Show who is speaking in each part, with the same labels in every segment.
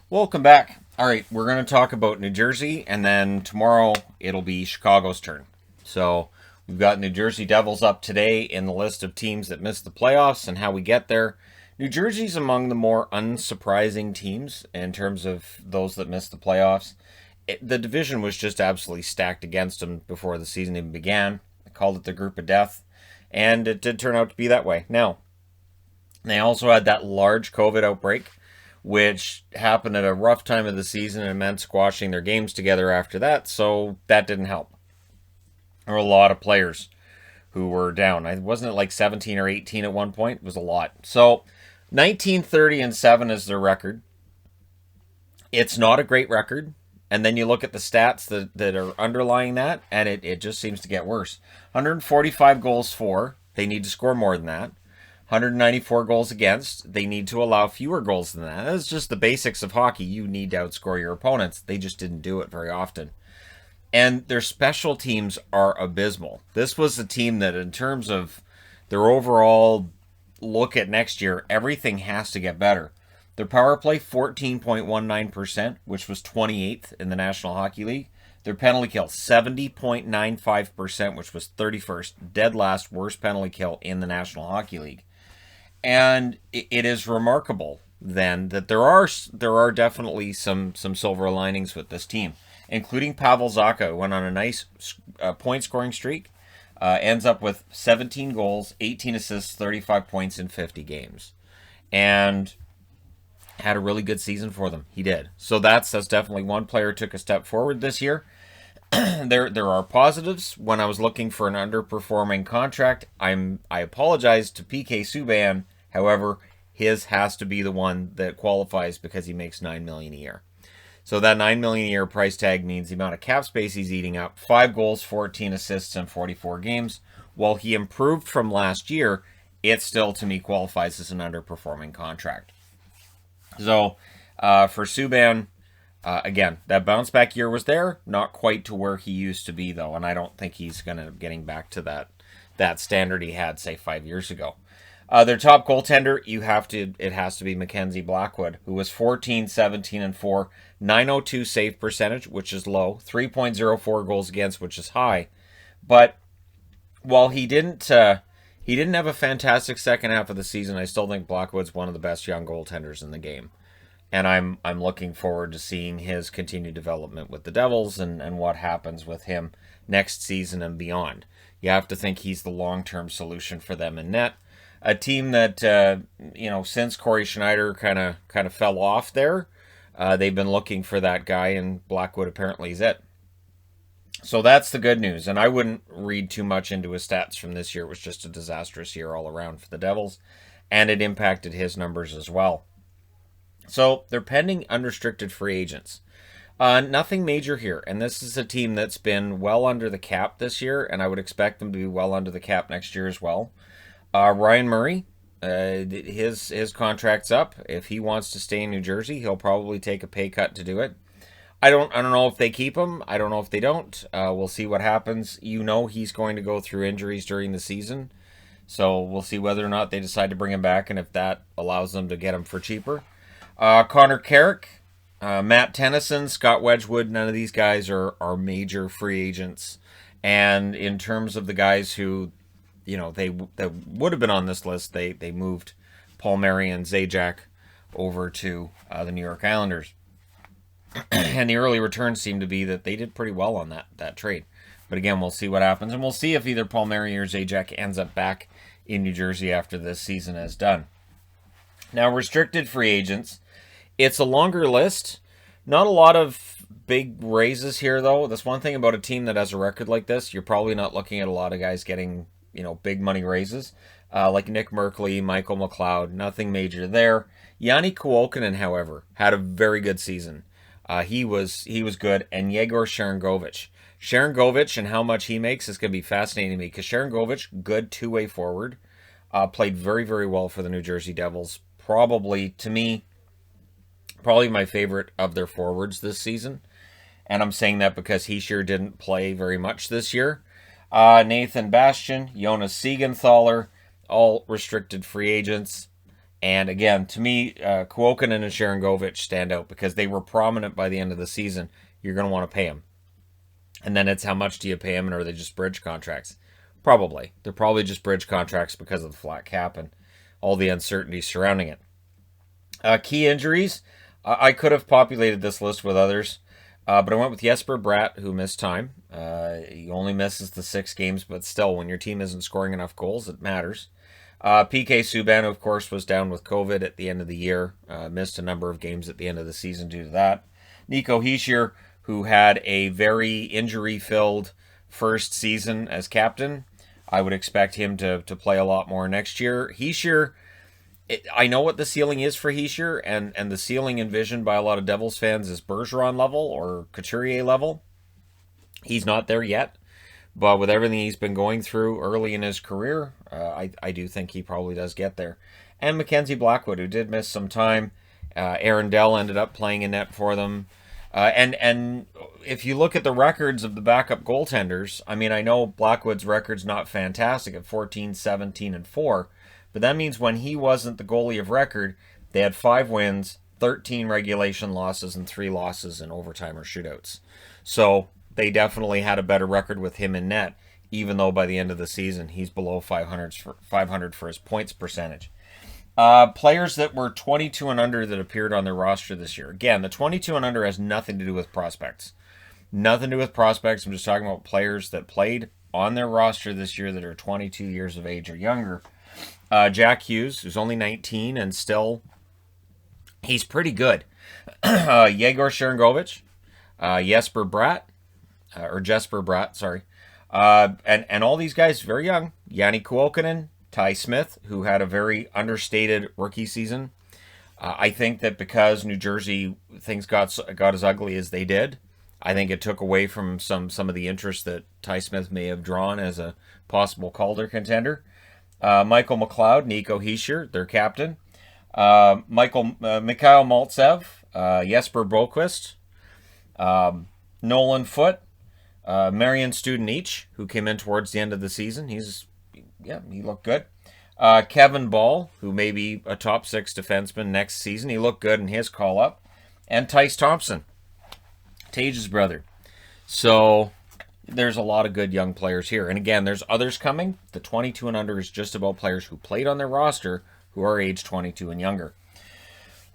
Speaker 1: Welcome back. All right, we're going to talk about New Jersey, and then tomorrow it'll be Chicago's turn. So we've got New Jersey Devils up today in the list of teams that missed the playoffs and how we get there. New Jersey's among the more unsurprising teams in terms of those that missed the playoffs. The division was just absolutely stacked against them before the season even began. I called it the group of death, and it did turn out to be that way. Now, they also had that large COVID outbreak, which happened at a rough time of the season and meant squashing their games together after that, so that didn't help. There were a lot of players who were down. Wasn't it like 17 or 18 at one point? It was a lot. So 19-30-7 is their record. It's not a great record. And then you look at the stats that are underlying that, and it just seems to get worse. 145 goals for. They need to score more than that. 194 goals against. They need to allow fewer goals than that. That's just the basics of hockey. You need to outscore your opponents. They just didn't do it very often. And their special teams are abysmal. This was a team that, in terms of their overall look at next year, everything has to get better. Their power play, 14.19%, which was 28th in the National Hockey League. Their penalty kill, 70.95%, which was 31st, dead last worst penalty kill in the National Hockey League. And it is remarkable then that there are definitely some silver linings with this team, including Pavel Zacha, who went on a nice point scoring streak, ends up with 17 goals, 18 assists, 35 points in 50 games, and had a really good season for them. He did. So that's definitely one player took a step forward this year. There are positives. When I was looking for an underperforming contract, I apologize to PK Subban. However, his has to be the one that qualifies because he makes $9 million a year. So that $9 million a year price tag means the amount of cap space he's eating up: 5 goals, 14 assists in 44 games. While he improved from last year, it still to me qualifies as an underperforming contract. So for Subban, again, that bounce back year was there, not quite to where he used to be though, and I don't think he's going to getting back to that standard he had, say, 5 years ago. Their top goaltender, it has to be Mackenzie Blackwood, who was 14, 17, and 4, 902 save percentage, which is low, 3.04 goals against, which is high. But while he didn't have a fantastic second half of the season, I still think Blackwood's one of the best young goaltenders in the game. And I'm looking forward to seeing his continued development with the Devils and what happens with him next season and beyond. You have to think he's the long-term solution for them in net. A team that since Corey Schneider kind of fell off there, they've been looking for that guy, and Blackwood apparently is it. So that's the good news, and I wouldn't read too much into his stats from this year. It was just a disastrous year all around for the Devils, and it impacted his numbers as well. So they're pending unrestricted free agents. Nothing major here, and this is a team that's been well under the cap this year, and I would expect them to be well under the cap next year as well. Ryan Murray, his contract's up. If he wants to stay in New Jersey, he'll probably take a pay cut to do it. I don't know if they keep him. I don't know if they don't. We'll see what happens. He's going to go through injuries during the season, so we'll see whether or not they decide to bring him back, and if that allows them to get him for cheaper. Connor Carrick, Matt Tennyson, Scott Wedgwood, none of these guys are major free agents. And in terms of the guys who, that would have been on this list, they moved Palmieri and Zajac over to the New York Islanders. And the early returns seem to be that they did pretty well on that trade. But again, we'll see what happens. And we'll see if either Palmieri or Zajac ends up back in New Jersey after this season is done. Now, restricted free agents. It's a longer list. Not a lot of big raises here, though. That's one thing about a team that has a record like this. You're probably not looking at a lot of guys getting, big money raises. Like Nick Merkley, Michael McLeod. Nothing major there. Yanni Kuokkanen, however, had a very good season. He was good. And Yegor Sharangovich. Sharangovich and how much he makes is going to be fascinating to me, because Sharangovich, good two-way forward, played very, very well for the New Jersey Devils. Probably, to me, my favorite of their forwards this season. And I'm saying that because he sure didn't play very much this year. Nathan Bastian, Jonas Siegenthaler, all restricted free agents. And again, to me, Kuokkanen and Sharangovich stand out because they were prominent by the end of the season. You're going to want to pay them. And then it's how much do you pay them, and are they just bridge contracts? Probably. They're probably just bridge contracts because of the flat cap and all the uncertainty surrounding it. Key injuries. I could have populated this list with others, but I went with Jesper Bratt, who missed time. He only misses the 6 games, but still, when your team isn't scoring enough goals, it matters. PK Subban, of course, was down with COVID at the end of the year. Missed a number of games at the end of the season due to that. Nico Hischier, who had a very injury-filled first season as captain. I would expect him to play a lot more next year. Hischier, I know what the ceiling is for Hischier, and the ceiling envisioned by a lot of Devils fans is Bergeron level or Couturier level. He's not there yet, but with everything he's been going through early in his career, I do think he probably does get there. And Mackenzie Blackwood, who did miss some time. Aaron Dell ended up playing in net for them. And if you look at the records of the backup goaltenders, I mean, I know Blackwood's record's not fantastic at 14, 17, and 4, but that means when he wasn't the goalie of record, they had 5 wins, 13 regulation losses, and 3 losses in overtime or shootouts. So they definitely had a better record with him in net, even though by the end of the season he's below 500 for his points percentage. Players that were 22 and under that appeared on their roster this year. Again, the 22 and under has nothing to do with prospects. Nothing to do with prospects. I'm just talking about players that played on their roster this year that are 22 years of age or younger. Jack Hughes, who's only 19 and still, he's pretty good. Yegor Sharangovich, Jesper Bratt, sorry. And all these guys very young. Yanni Kuokkanen, Ty Smith, who had a very understated rookie season. I think that because New Jersey things got as ugly as they did, I think it took away from some of the interest that Ty Smith may have drawn as a possible Calder contender. Michael McLeod, Nico Hischier, their captain. Mikhail Maltsev, Jesper Boquist, Nolan Foote, Marian Studenic, who came in towards the end of the season. He looked good. Kevin Ball, who may be a top 6 defenseman next season. He looked good in his call-up. And Tice Thompson, Tage's brother. So there's a lot of good young players here. And again, there's others coming. The 22 and under is just about players who played on their roster who are age 22 and younger.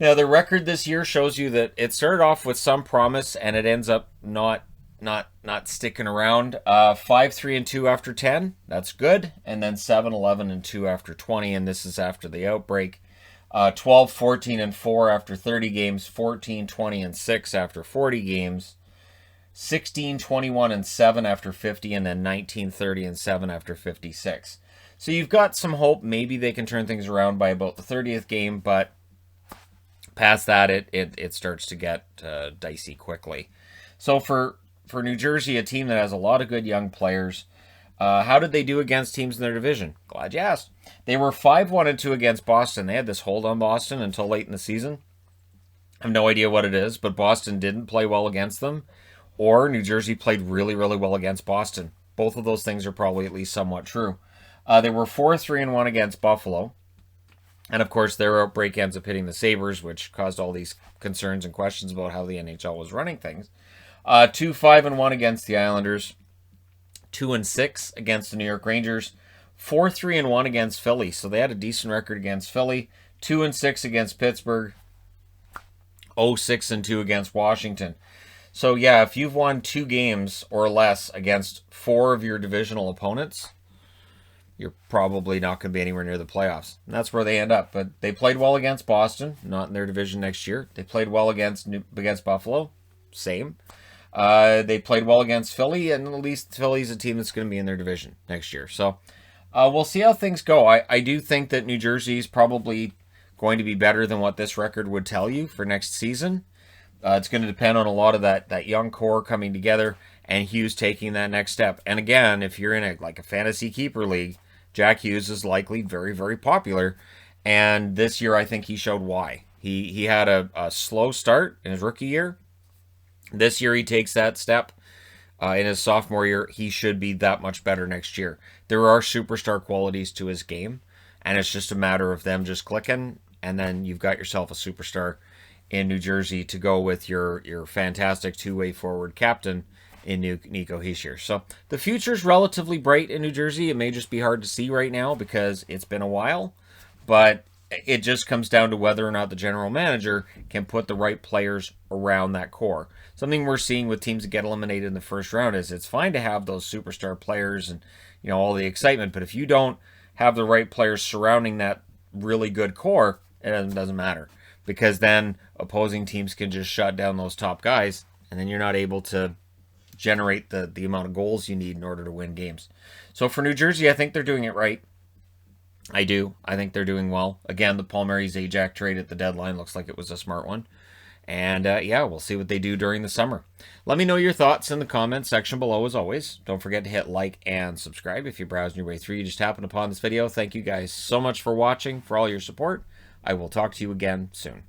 Speaker 1: Now, the record this year shows you that it started off with some promise and it ends up not sticking around. 5-3-2 after 10, that's good. And then 7-11-2 after 20, and this is after the outbreak. 12-14-4 after 30 games, 14-20-6 after 40 games, 16-21-7 after 50, and then 19-30-7 after 56. So you've got some hope. Maybe they can turn things around by about the 30th game, but past that, it starts to get dicey quickly. So for New Jersey, a team that has a lot of good young players, how did they do against teams in their division? Glad you asked. They were 5-1-2 against Boston. They had this hold on Boston until late in the season. I have no idea what it is, but Boston didn't play well against them, or New Jersey played really, really well against Boston. Both of those things are probably at least somewhat true. They were 4-3-1 against Buffalo. And of course, their outbreak ends up hitting the Sabres, which caused all these concerns and questions about how the NHL was running things. 2-5-1 against the Islanders. 2-6 against the New York Rangers. 4-3-1 against Philly. So they had a decent record against Philly. 2-6 against Pittsburgh. 0-6-2 against Washington. So yeah, if you've won 2 games or less against 4 of your divisional opponents, you're probably not going to be anywhere near the playoffs. And that's where they end up. But they played well against Boston, not in their division next year. They played well against Buffalo, same. They played well against Philly, and at least Philly's a team that's going to be in their division next year. So we'll see how things go. I do think that New Jersey's probably going to be better than what this record would tell you for next season. It's going to depend on a lot of that young core coming together and Hughes taking that next step. And again, if you're in a fantasy keeper league, Jack Hughes is likely very, very popular. And this year, I think he showed why. He had a slow start in his rookie year. This year, he takes that step. In his sophomore year, he should be that much better next year. There are superstar qualities to his game, and it's just a matter of them just clicking. and then you've got yourself a superstar in New Jersey to go with your fantastic two-way forward captain in Nico Hischier. So the future's relatively bright in New Jersey. It may just be hard to see right now because it's been a while, but it just comes down to whether or not the general manager can put the right players around that core. Something we're seeing with teams that get eliminated in the first round is it's fine to have those superstar players and all the excitement, but if you don't have the right players surrounding that really good core, it doesn't matter, because then opposing teams can just shut down those top guys, and then you're not able to generate the amount of goals you need in order to win games. So for New Jersey, I think they're doing it right. I do. I think they're doing well. Again, the Palmieri Zajac trade at the deadline looks like it was a smart one. And yeah, we'll see what they do during the summer. Let me know your thoughts in the comments section below as always. Don't forget to hit like and subscribe if you're browsing your way through. You just happened upon this video. Thank you guys so much for watching, for all your support. I will talk to you again soon.